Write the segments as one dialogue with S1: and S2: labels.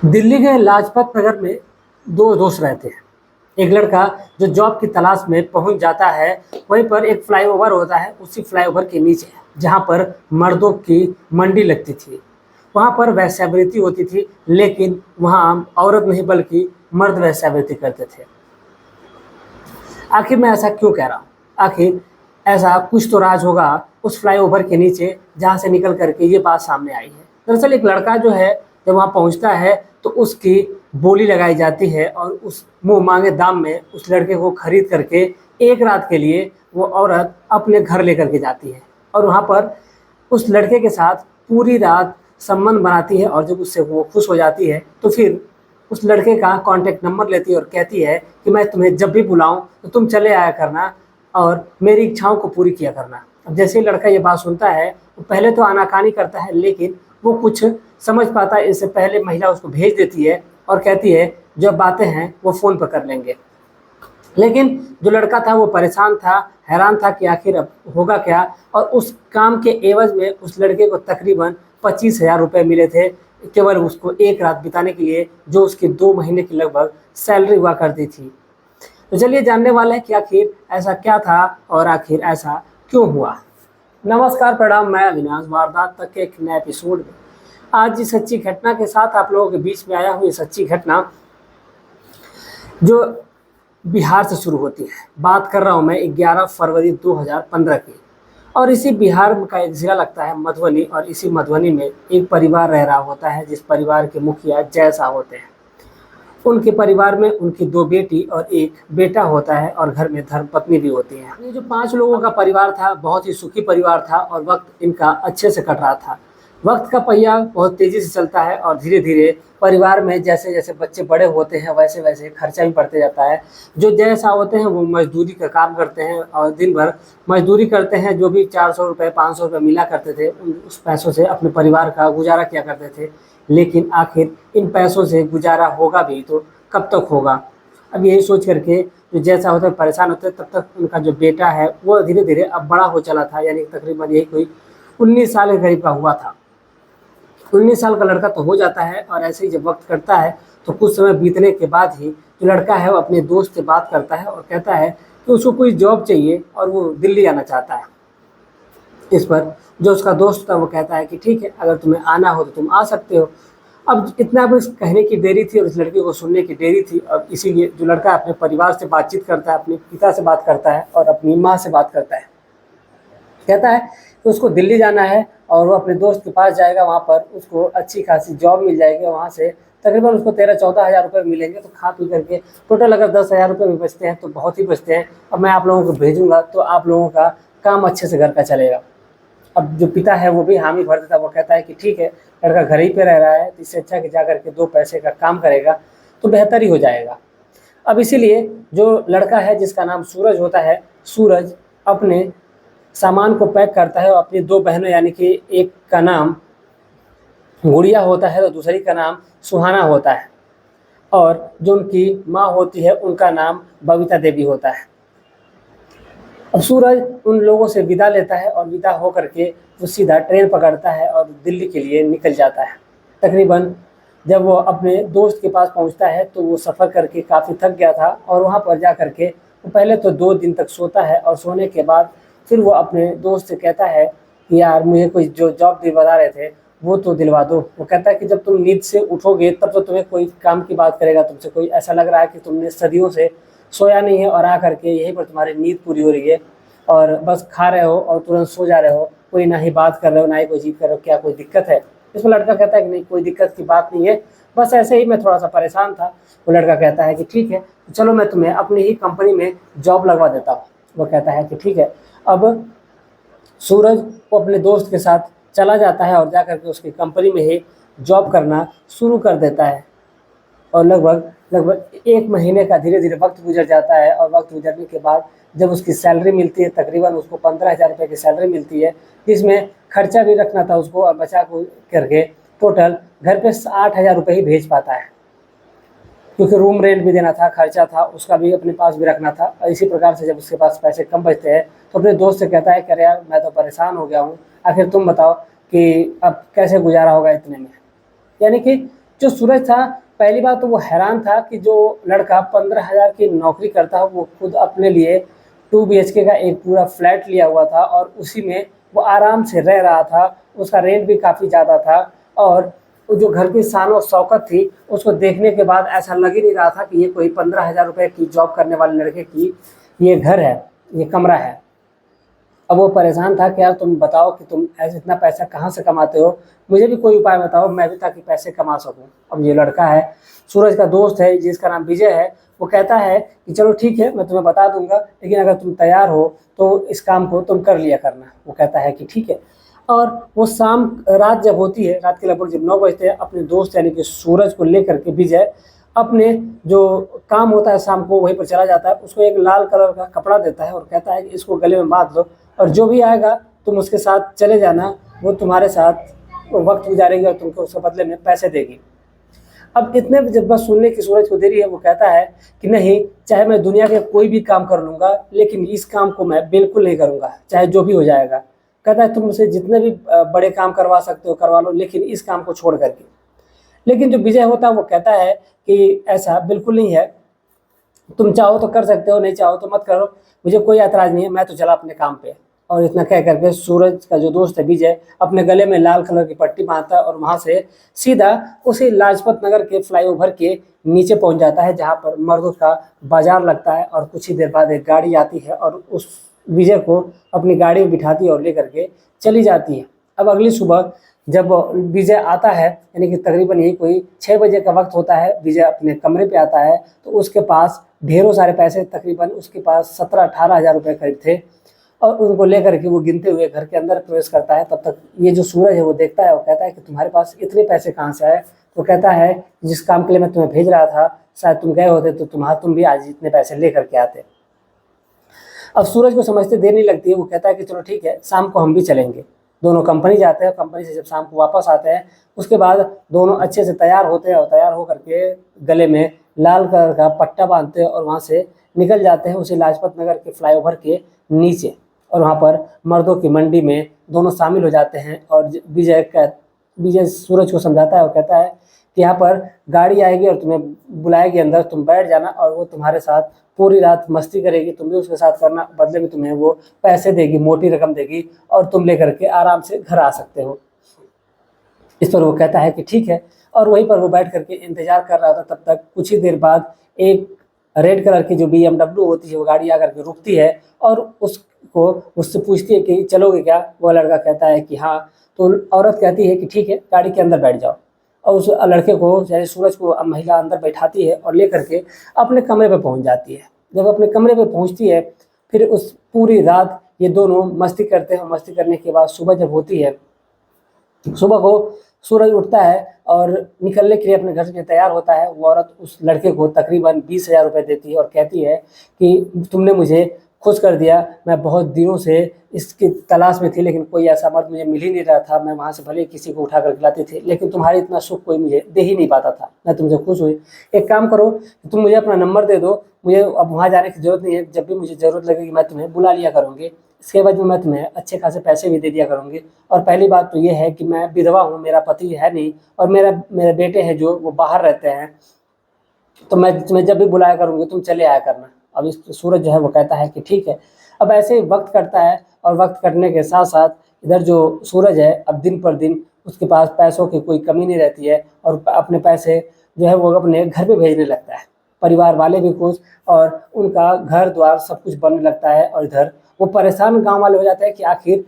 S1: दिल्ली के लाजपत नगर में दो दोस्त रहते हैं। एक लड़का जो जॉब की तलाश में पहुंच जाता है, वहीं पर एक फ्लाईओवर होता है। उसी फ्लाईओवर के नीचे जहां पर मर्दों की मंडी लगती थी, वहां पर वेश्यावृत्ति होती थी, लेकिन वहां औरत नहीं बल्कि मर्द वेश्यावृत्ति करते थे। आखिर मैं ऐसा क्यों कह रहा हूँ? आखिर ऐसा कुछ तो राज होगा उस फ्लाईओवर के नीचे, जहाँ से निकल करके ये बात सामने आई है। दरअसल एक लड़का जो है, जब वहाँ पहुँचता है तो उसकी बोली लगाई जाती है और उस मुँह मांगे दाम में उस लड़के को खरीद करके एक रात के लिए वो औरत अपने घर लेकर के जाती है और वहाँ पर उस लड़के के साथ पूरी रात संबंध बनाती है। और जब उससे वो खुश हो जाती है तो फिर उस लड़के का कॉन्टैक्ट नंबर लेती है और कहती है कि मैं तुम्हें जब भी बुलाऊं तो तुम चले आया करना और मेरी इच्छाओं को पूरी किया करना। अब जैसे ही लड़का ये बात सुनता है, वो पहले तो आनाकानी करता है, लेकिन वो कुछ समझ पाता है इससे पहले महिला उसको भेज देती है और कहती है जो बातें हैं वो फ़ोन पर कर लेंगे। लेकिन जो लड़का था वो परेशान था, हैरान था कि आखिर अब होगा क्या। और उस काम के एवज़ में उस लड़के को तकरीबन 25,000 रुपये मिले थे, केवल उसको एक रात बिताने के लिए, जो उसकी 2 महीने की लगभग सैलरी हुआ करती थी। तो चलिए जानने वाले हैं कि आखिर ऐसा क्या था और आखिर ऐसा क्यों हुआ। नमस्कार, प्रणाम, मैं अविनाश। वारदात तक के एक नए एपिसोड में आज इस सच्ची घटना के साथ आप लोगों के बीच में आया हूँ। ये सच्ची घटना जो बिहार से शुरू होती है। बात कर रहा हूँ मैं 11 फरवरी 2015 की। और इसी बिहार का एक ज़िला लगता है मधुबनी, और इसी मधुबनी में एक परिवार रह रहा होता है, जिस परिवार के मुखिया जय शाह होते हैं। उनके परिवार में उनकी 2 बेटी और 1 बेटा होता है और घर में धर्मपत्नी भी होती है। ये जो 5 लोगों का परिवार था, बहुत ही सुखी परिवार था और वक्त इनका अच्छे से कट रहा था। वक्त का पहिया बहुत तेज़ी से चलता है और धीरे-धीरे परिवार में जैसे जैसे बच्चे बड़े होते हैं वैसे वैसे खर्चा भी बढ़ते जाता है। जो जैसा होते हैं वो मजदूरी का काम करते हैं और दिन भर मजदूरी करते हैं। जो भी 400 रुपये 500 रुपये मिला करते थे, उस पैसों से अपने परिवार का गुजारा किया करते थे। लेकिन आखिर इन पैसों से गुजारा होगा भी तो कब तक होगा? अब यही सोच करके जो जैसा होता है परेशान होते हैं। तब तक उनका जो बेटा है वो धीरे धीरे अब बड़ा हो चला था, यानी तकरीबन यही कोई 19 साल के करीब का हुआ था। 19 साल का लड़का तो हो जाता है और ऐसे ही जब वक्त कटता है तो कुछ समय बीतने के बाद ही जो लड़का है वो अपने दोस्त से बात करता है और कहता है कि उसको कोई जॉब चाहिए और वो दिल्ली आना चाहता है। इस पर जो उसका दोस्त था वो कहता है कि ठीक है, अगर तुम्हें आना हो तो तुम आ सकते हो। अब इतना बस कहने की देरी थी और इस लड़के को सुनने की देरी थी, और इसीलिए जो लड़का अपने परिवार से बातचीत करता है, अपने पिता से बात करता है और अपनी माँ से बात करता है। कहता है कि उसको दिल्ली जाना है और वो अपने दोस्त के पास जाएगा, वहाँ पर उसको अच्छी खासी जॉब मिल जाएगी। वहाँ से तकरीबन उसको 13-14 हज़ार रुपये मिलेंगे। तो खा पी करके टोटल अगर 10,000 रुपये भी बचते हैं तो बहुत ही बचते हैं। अब मैं आप लोगों को भेजूँगा तो आप लोगों का काम अच्छे से घर का चलेगा। अब जो पिता है वो भी हामी भर देता है। वो कहता है कि ठीक है, लड़का घर ही पे रह रहा है तो इससे अच्छा कि जा करके 2 पैसे का काम करेगा तो बेहतर ही हो जाएगा। अब इसीलिए जो लड़का है जिसका नाम सूरज होता है, सूरज अपने सामान को पैक करता है और अपनी 2 बहनों, यानी कि एक का नाम गुड़िया होता है तो दूसरी का नाम सुहाना होता है, और जो उनकी माँ होती है उनका नाम बबीता देवी होता है। अब सूरज उन लोगों से विदा लेता है और विदा होकर के वो सीधा ट्रेन पकड़ता है और दिल्ली के लिए निकल जाता है। तकरीबन जब वो अपने दोस्त के पास पहुंचता है तो वो सफ़र करके काफ़ी थक गया था और वहाँ पर जा कर के वो पहले तो 2 दिन तक सोता है और सोने के बाद फिर वो अपने दोस्त से कहता है कि यार मुझे कोई जो जॉब दिलवा रहे थे वो तो दिलवा दो। वो कहता है कि जब तुम नींद से उठोगे तब तो तुम्हें कोई काम की बात करेगा तुमसे, कोई ऐसा लग रहा है कि तुमने सदियों से सोया नहीं है और आ करके यहीं पर तुम्हारी नींद पूरी हो रही है और बस खा रहे हो और तुरंत सो जा रहे हो, कोई ना ही बात कर रहे हो ना ही कोई चीज़ कर रहे हो, क्या कोई दिक्कत है? इसमें लड़का कहता है कि नहीं, कोई दिक्कत की बात नहीं है, बस ऐसे ही मैं थोड़ा सा परेशान था। वो लड़का कहता है कि ठीक है, तो चलो मैं तुम्हें अपनी ही कंपनी में जॉब लगवा देता हूँ। वो कहता है कि ठीक है। अब सूरज वो अपने दोस्त के साथ चला जाता है और जा कर के उसकी कंपनी में ही जॉब करना शुरू कर देता है। और लगभग लगभग 1 महीने का धीरे धीरे वक्त गुजर जाता है और वक्त गुजरने के बाद जब उसकी सैलरी मिलती है, तकरीबन उसको 15,000 रुपये की सैलरी मिलती है, जिसमें खर्चा भी रखना था उसको और बचा को करके टोटल घर पे 60,000 रुपये ही भेज पाता है, क्योंकि रूम रेंट भी देना था, खर्चा था, उसका भी अपने पास भी रखना था। और इसी प्रकार से जब उसके पास पैसे कम बचते हैं तो अपने दोस्त से कहता है कि अरे यार मैं तो परेशान हो गया हूँ, आखिर तुम बताओ कि अब कैसे गुजारा होगा इतने में। यानी कि जो सूरज था, पहली बात तो वो हैरान था कि जो लड़का 15,000 की नौकरी करता है, वो खुद अपने लिए 2 बीएचके का एक पूरा फ्लैट लिया हुआ था और उसी में वो आराम से रह रहा था। उसका रेंट भी काफ़ी ज़्यादा था और वो जो घर की शान और शौकत थी, उसको देखने के बाद ऐसा लग ही नहीं रहा था कि ये कोई 15,000 रुपये की जॉब करने वाले लड़के की ये घर है, ये कमरा है। अब वो परेशान था कि यार तुम बताओ कि तुम ऐसे इतना पैसा कहाँ से कमाते हो, मुझे भी कोई उपाय बताओ, मैं भी ताकि पैसे कमा सकूँ। अब ये लड़का है, सूरज का दोस्त है जिसका नाम विजय है, वो कहता है कि चलो ठीक है, मैं तुम्हें बता दूंगा, लेकिन अगर तुम तैयार हो तो इस काम को तुम कर लिया करना। वो कहता है कि ठीक है। और वो शाम रात जब होती है, रात के लगभग जब 9 बजते हैं, अपने दोस्त यानी कि सूरज को लेकर के विजय अपने जो काम होता है शाम को वहीं पर चला जाता है। उसको एक लाल कलर का कपड़ा देता है और कहता है कि इसको गले में बांध लो और जो भी आएगा तुम उसके साथ चले जाना, वो तुम्हारे साथ वक्त गुजारेगी और तुमको उसके बदले में पैसे देगी। अब इतने जब बस सुनने की सूरज को देरी है, वो कहता है कि नहीं, चाहे मैं दुनिया के कोई भी काम कर लूँगा, लेकिन इस काम को मैं बिल्कुल नहीं करूँगा, चाहे जो भी हो जाएगा। कहता है तुम मुझसे जितने भी बड़े काम करवा सकते हो करवा लो, लेकिन इस काम को छोड़ करके। लेकिन जो विजय होता है वो कहता है कि ऐसा बिल्कुल नहीं है, तुम चाहो तो कर सकते हो, नहीं चाहो तो मत करो, मुझे कोई ऐतराज़ नहीं है, मैं तो चला अपने काम पे। और इतना कह करके सूरज का जो दोस्त है विजय अपने गले में लाल कलर की पट्टी बांधता है और वहाँ से सीधा उसी लाजपत नगर के फ्लाईओवर के नीचे पहुँच जाता है, जहाँ पर मर्दों का बाजार लगता है। और कुछ ही देर बाद एक गाड़ी आती है और उस विजय को अपनी गाड़ी में बिठाती है और लेकर के चली जाती है। अब अगली सुबह जब विजय आता है, यानी कि तकरीबन यही कोई 6 बजे का वक्त होता है, विजय अपने कमरे पे आता है तो उसके पास ढेरों सारे पैसे, तकरीबन उसके पास 17-18 हज़ार रुपये करीब थे और उनको लेकर के वो गिनते हुए घर के अंदर प्रवेश करता है। तब तक ये जो सूरज है वो देखता है और कहता है कि तुम्हारे पास इतने पैसे कहाँ से आए। तो कहता है जिस काम के लिए मैं तुम्हें भेज रहा था, शायद तुम गए होते तो तुम भी आज इतने पैसे ले करके आते। अब सूरज को समझते देर नहीं लगती है, वो कहता है कि चलो ठीक है, शाम को हम भी चलेंगे। दोनों कंपनी जाते हैं, कंपनी से जब शाम को वापस आते हैं उसके बाद दोनों अच्छे से तैयार होते हैं और तैयार होकर के गले में लाल कलर का पट्टा बांधते हैं और वहाँ से निकल जाते हैं उसी लाजपत नगर के फ्लाईओवर के नीचे। और वहाँ पर मर्दों की मंडी में दोनों शामिल हो जाते हैं और विजय सूरज को समझाता है और कहता है कि यहाँ पर गाड़ी आएगी और तुम्हें बुलाएगी अंदर, तुम बैठ जाना और वो तुम्हारे साथ पूरी रात मस्ती करेगी, तुम भी उसके साथ करना, बदले में तुम्हें वो पैसे देगी, मोटी रकम देगी और तुम लेकर के आराम से घर आ सकते हो। इस पर वो कहता है कि ठीक है और वहीं पर वो बैठ करके इंतजार कर रहा था। तब तक कुछ ही देर बाद एक रेड कलर की जो BMW होती है वो गाड़ी आकर के रुकती है और उसको उससे पूछती है कि चलोगे क्या। वो लड़का कहता है कि हाँ। तो औरत कहती है कि ठीक है, गाड़ी के अंदर बैठ जाओ। और उस लड़के को, यानी सूरज को, महिला अंदर बैठाती है और लेकर के अपने कमरे पे पहुंच जाती है। जब अपने कमरे पे पहुंचती है फिर उस पूरी रात ये दोनों मस्ती करते हैं। मस्ती करने के बाद सुबह जब होती है, सुबह को सूरज उठता है और निकलने के लिए अपने घर से तैयार होता है। वो औरत उस लड़के को तकरीबन 20,000 रुपये देती है और कहती है कि तुमने मुझे खुश कर दिया, मैं बहुत दिनों से इसकी तलाश में थी, लेकिन कोई ऐसा मर्द मुझे मिल ही नहीं रहा था। मैं वहाँ से भले किसी को उठा कर खिलाती थी, लेकिन तुम्हारी इतना सुख कोई मुझे दे ही नहीं पाता था। मैं तुमसे खुश हुई। एक काम करो, तुम मुझे अपना नंबर दे दो, मुझे अब वहाँ जाने की ज़रूरत नहीं है। जब भी मुझे ज़रूरत लगेगी मैं तुम्हें बुला लिया करूँगी। इसके बाद में मैं तुम्हें अच्छे खासे पैसे भी दे दिया करूँगी। और पहली बात तो ये है कि मैं विधवा हूँ, मेरा पति है नहीं और मेरे बेटे हैं जो वो बाहर रहते हैं, तो मैं तुम्हें जब भी बुलाया करूँगी तुम चले आया करना। अब इस सूरज जो है वो कहता है कि ठीक है। अब ऐसे ही वक्त कटता है और वक्त कटने के साथ साथ इधर जो सूरज है, अब दिन पर दिन उसके पास पैसों की कोई कमी नहीं रहती है और अपने पैसे जो है वो अपने घर पे भेजने लगता है। परिवार वाले भी खुश और उनका घर द्वार सब कुछ बनने लगता है। और इधर वो परेशान गाँव वाले हो जाते हैं कि आखिर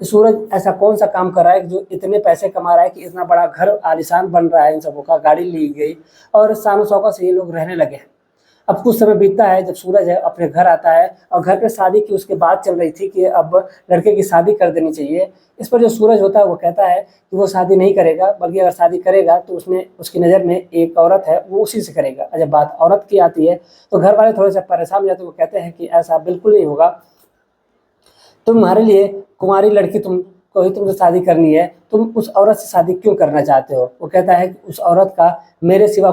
S1: सूरज ऐसा कौन सा काम कर रहा है जो इतने पैसे कमा रहा है कि इतना बड़ा घर आलीशान बन रहा है, इन सबों का गाड़ी ली गई और शान शौकत से ये लोग रहने लगे हैं। अब कुछ समय बीतता है, जब सूरज है अपने घर आता है और घर पे शादी की उसके बात चल रही थी कि अब लड़के की शादी कर देनी चाहिए। इस पर जो सूरज होता है वो कहता है कि वो शादी नहीं करेगा, बल्कि अगर शादी करेगा तो उसमें उसकी नज़र में एक औरत है, वो उसी से करेगा। और जब बात औरत की आती है तो घर वाले थोड़े से परेशान हो जाते हैं। वो कहते हैं कि ऐसा बिल्कुल नहीं होगा, तुम्हारे लिए कुंवारी लड़की तुमसे शादी करनी है, तुम उस औरत से शादी क्यों करना चाहते हो। वो कहता है कि उस औरत का मेरे सिवा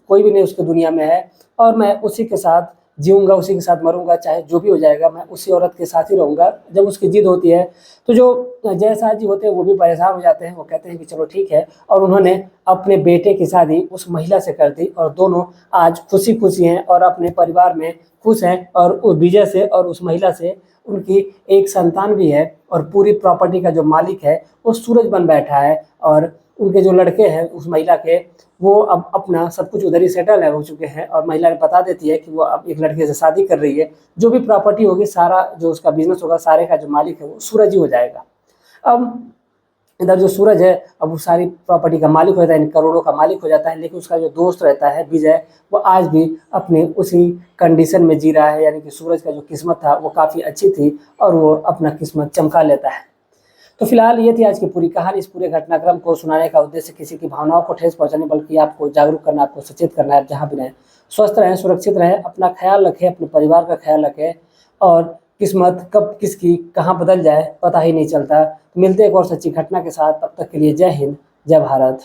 S1: कोई भी नहीं उसकी दुनिया में है और मैं उसी के साथ जीऊँगा उसी के साथ मरूँगा, चाहे जो भी हो जाएगा मैं उसी औरत के साथ ही रहूँगा। जब उसकी ज़िद होती है तो जो जयशाह जी होते हैं वो भी परेशान हो जाते हैं, वो कहते हैं कि चलो ठीक है, और उन्होंने अपने बेटे की शादी उस महिला से कर दी और दोनों आज खुशी-खुशी हैं और अपने परिवार में खुश हैं, और उस विजय से और उस महिला से उनकी एक संतान भी है, और पूरी प्रॉपर्टी का जो मालिक है वो सूरज बन बैठा है, और उनके जो लड़के हैं उस महिला के, वो अब अपना सब कुछ उधर ही सेटल है हो चुके हैं, और महिला बता देती है कि वो अब एक लड़के से शादी कर रही है। जो भी प्रॉपर्टी होगी, सारा जो उसका बिज़नेस होगा, सारे का जो मालिक है वो सूरज ही हो जाएगा। अब इधर जो सूरज है, अब वो सारी प्रॉपर्टी का मालिक हो जाता है, इन करोड़ों का मालिक हो जाता है, लेकिन उसका जो दोस्त रहता है विजय, वो आज भी अपने उसी कंडीशन में जी रहा है, यानी कि सूरज का जो किस्मत था वो काफ़ी अच्छी थी और वो अपना किस्मत चमका लेता है। तो फिलहाल ये थी आज की पूरी कहानी। इस पूरे घटनाक्रम को सुनाने का उद्देश्य किसी की भावनाओं को ठेस पहुँचाने, बल्कि आपको जागरूक करना, आपको सचेत करना है। आप जहाँ भी रहें स्वस्थ रहें, सुरक्षित रहें, अपना ख्याल रखें, अपने परिवार का ख्याल रखें, और किस्मत कब किसकी कहाँ बदल जाए पता ही नहीं चलता। मिलते हैं एक और सच्ची घटना के साथ, तब तक के लिए जय हिंद, जय भारत।